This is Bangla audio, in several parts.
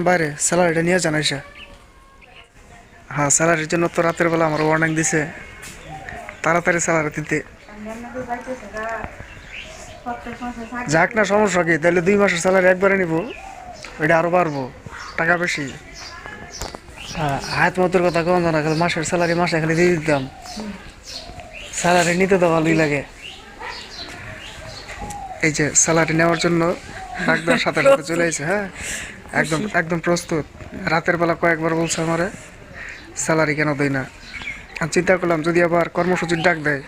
বাইরে স্যালারিটা নিয়ে জানাইস। হ্যাঁ, স্যালারির জন্য তো রাতের বেলা আমার ওয়ার্নিং দিছে তাড়াতাড়ি স্যালারি দিতে। যাক না, সমস্যা কি, তাহলে 2 মাসের স্যালারি একবারে নিব, ওইটা আরো বাড়বো, টাকা বেশি। হাত মতের কথা কম জানা, খালি মাসের স্যালারি মাসে খালি দিয়ে দিতাম, স্যালারি নিতে তো ভালোই লাগে। এই যে স্যালারি নেওয়ার জন্য ডাক্তার সাথে সাথে চলে এসেছে। হ্যাঁ, একদম একদম প্রস্তুত। রাতের বেলা কয়েকবার বলছে আমারে স্যালারি কেন দেয় না। আমি চিন্তা করলাম যদি আবার কর্মসূচির ডাক দেয়,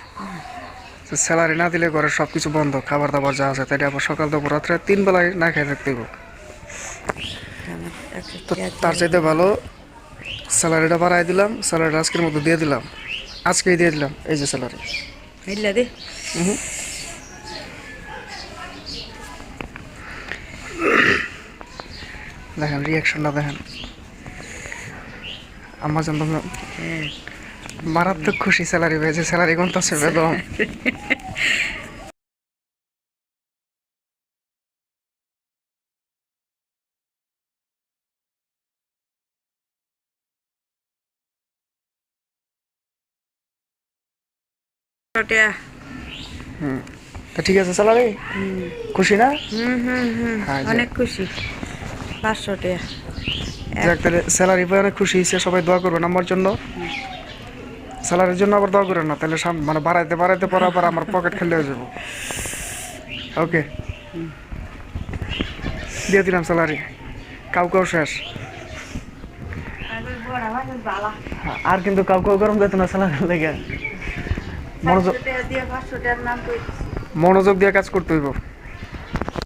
স্যালারি না দিলে ঘরের সব কিছু বন্ধ, খাবার দাবার যা আছে, তাই আবার সকাল দুপুর রাত্রে 3 বেলায় না খেয়ে থাকতে হবে। তো তার চাইতে ভালো স্যালারিটা বাড়াই দিলাম, স্যালারিটা আজকের মতো দিয়ে দিলাম, আজকেই দিয়ে দিলাম। এই যে স্যালারি দেখেন, রিয়াকশনটা দেখেন। আমার জন্য মারাত্মক খুশি, স্যালারি পেয়েছে, স্যালারি কোনটা বেদম। তো ঠিক আছে, স্যালারি খুশি না? অনেক খুশি। 500 টাকা। যাক, তাহলে স্যালারি পেয়ে অনেক খুশি হয়েছে। সবাই দোয়া করবেন আমার জন্য, স্যালারির জন্য আবার দোয়া করেন না, তাহলে মানে বাড়াইতে বাড়াইতে পরে আবার আমার পকেট খালি হয়ে যাবো। ওকে, দিয়ে দিলাম স্যালারি, কাউ শেষ। আর কিন্তু কাউ গরম যেত না স্যালারি লেগে। মনোযোগ দিয়ে কাজ করতে হইব।